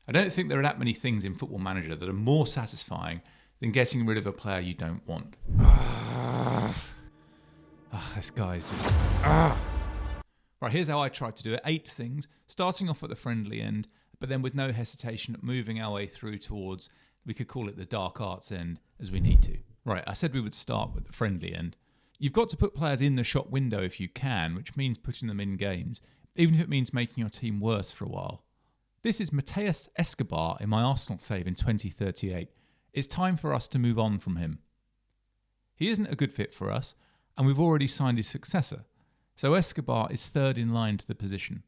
I don't think there are that many things in Football Manager that are more satisfying than getting rid of a player you don't want. This guy is just... Right, here's how I tried to do it. 8 things, starting off at the friendly end, but then with no hesitation moving our way through towards, we could call it the dark arts end, as we need to. Right, I said we would start with the friendly end. You've got to put players in the shop window if you can, which means putting them in games, even if it means making your team worse for a while. This is Mateus Escobar in my Arsenal save in 2038. It's time for us to move on from him. He isn't a good fit for us, and we've already signed his successor, so Escobar is third in line to the position.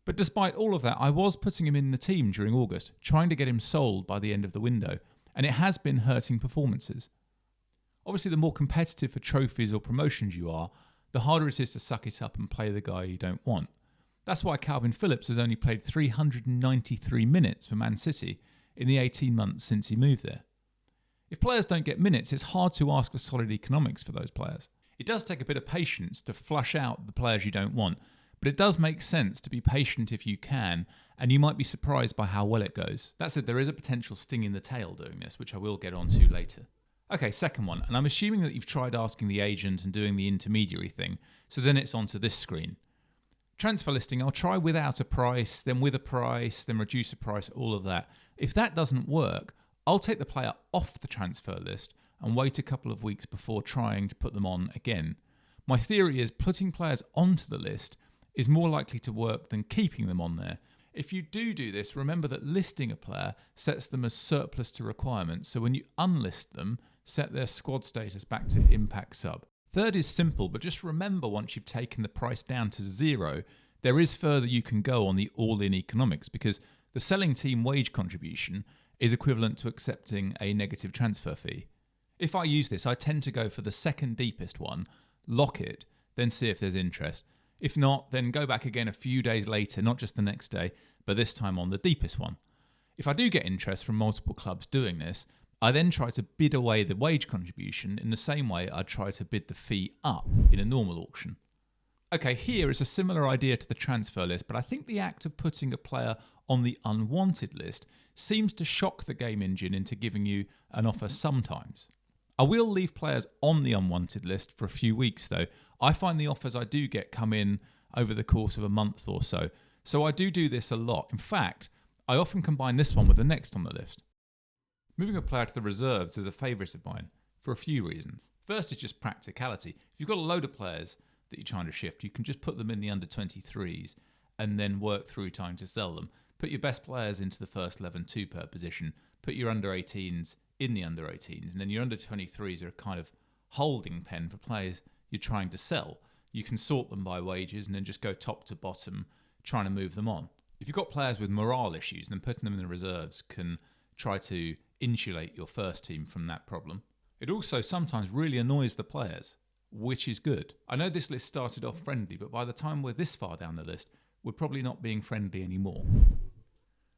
But despite all of that, I was putting him in the team during August, trying to get him sold by the end of the window, and it has been hurting performances. Obviously, the more competitive for trophies or promotions you are, the harder it is to suck it up and play the guy you don't want. That's why Kalvin Phillips has only played 393 minutes for Man City in the 18 months since he moved there. If players don't get minutes, it's hard to ask for solid economics for those players. It does take a bit of patience to flush out the players you don't want, but it does make sense to be patient if you can, and you might be surprised by how well it goes. That said, there is a potential sting in the tail doing this, which I will get onto later. Okay, second one, and I'm assuming that you've tried asking the agent and doing the intermediary thing, so then it's onto this screen. Transfer listing, I'll try without a price, then with a price, then reduce a price, all of that. If that doesn't work, I'll take the player off the transfer list and wait a couple of weeks before trying to put them on again. My theory is putting players onto the list is more likely to work than keeping them on there. If you do this, remember that listing a player sets them as surplus to requirements, so when you unlist them, set their squad status back to impact sub. Third is simple, but just remember once you've taken the price down to 0, there is further you can go on the all-in economics, because the selling team wage contribution is equivalent to accepting a negative transfer fee. If I use this, I tend to go for the second deepest one, lock it, then see if there's interest. If not, then go back again a few days later, not just the next day, but this time on the deepest one. If I do get interest from multiple clubs doing this, I then try to bid away the wage contribution in the same way I'd try to bid the fee up in a normal auction. Okay, here is a similar idea to the transfer list, but I think the act of putting a player on the unwanted list seems to shock the game engine into giving you an offer sometimes. I will leave players on the unwanted list for a few weeks though. I find the offers I do get come in over the course of a month or so I do this a lot. In fact, I often combine this one with the next on the list. Moving a player to the reserves is a favourite of mine for a few reasons. First is just practicality. If you've got a load of players that you're trying to shift, you can just put them in the under-23s and then work through time to sell them. Put your best players into the first 11, 2 per position. Put your under-18s in the under-18s, and then your under-23s are a kind of holding pen for players you're trying to sell. You can sort them by wages and then just go top to bottom trying to move them on. If you've got players with morale issues, then putting them in the reserves can try to insulate your first team from that problem. It also sometimes really annoys the players, which is good. I know this list started off friendly, but by the time we're this far down the list, we're probably not being friendly anymore.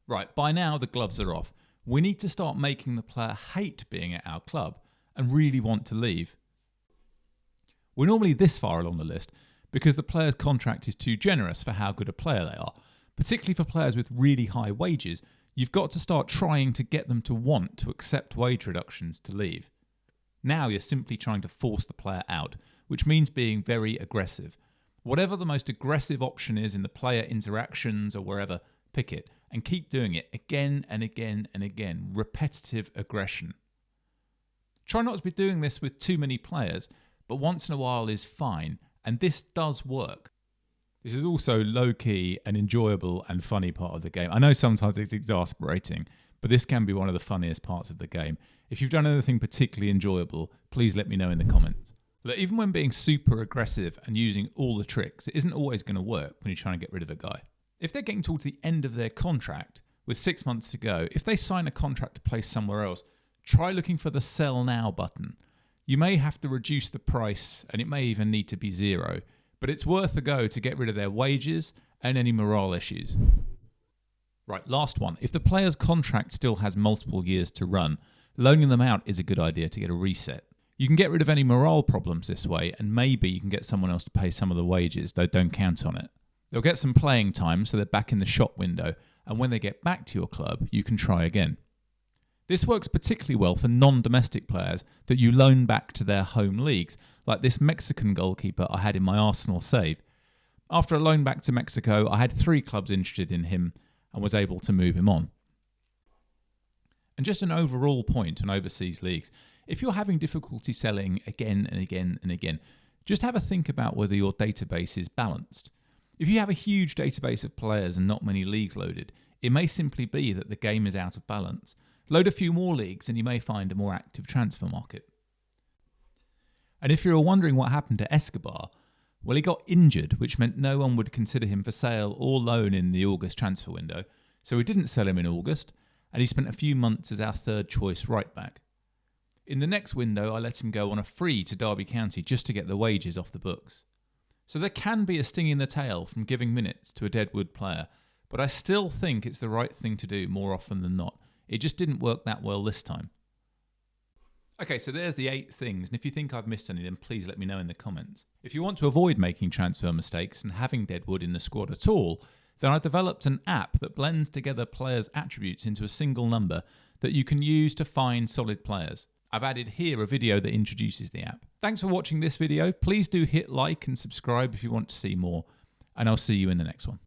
Right, by now the gloves are off. We need to start making the player hate being at our club and really want to leave. We're normally this far along the list because the player's contract is too generous for how good a player they are. Particularly for players with really high wages, you've got to start trying to get them to want to accept wage reductions to leave. Now you're simply trying to force the player out, which means being very aggressive. Whatever the most aggressive option is in the player interactions or wherever, pick it and keep doing it again and again and again. Repetitive aggression. Try not to be doing this with too many players, but once in a while is fine, and this does work. This is also low-key and enjoyable and funny part of the game. I know sometimes it's exasperating, but this can be one of the funniest parts of the game. If you've done anything particularly enjoyable, please let me know in the comments. Look, even when being super aggressive and using all the tricks, it isn't always going to work when you're trying to get rid of a guy. If they're getting towards the end of their contract, with 6 months to go, if they sign a contract to play somewhere else, try looking for the sell now button. You may have to reduce the price, and it may even need to be 0, but it's worth a go to get rid of their wages and any morale issues. Right, last one. If the player's contract still has multiple years to run, loaning them out is a good idea to get a reset. You can get rid of any morale problems this way, and maybe you can get someone else to pay some of the wages, though don't count on it. They'll get some playing time, so they're back in the shop window, and when they get back to your club, you can try again. This works particularly well for non-domestic players that you loan back to their home leagues, like this Mexican goalkeeper I had in my Arsenal save. After a loan back to Mexico, I had 3 clubs interested in him and was able to move him on. And just an overall point on overseas leagues, if you're having difficulty selling again and again and again, just have a think about whether your database is balanced. If you have a huge database of players and not many leagues loaded, it may simply be that the game is out of balance. Load a few more leagues and you may find a more active transfer market. And if you're wondering what happened to Escobar, well, he got injured, which meant no one would consider him for sale or loan in the August transfer window, so we didn't sell him in August, and he spent a few months as our third choice right back. In the next window, I let him go on a free to Derby County just to get the wages off the books. So there can be a sting in the tail from giving minutes to a deadwood player, but I still think it's the right thing to do more often than not. It just didn't work that well this time. Okay, so there's the 8 things, and if you think I've missed any, then please let me know in the comments. If you want to avoid making transfer mistakes and having deadwood in the squad at all, then I developed an app that blends together players' attributes into a single number that you can use to find solid players. I've added here a video that introduces the app. Thanks for watching this video. Please do hit like and subscribe if you want to see more, and I'll see you in the next one.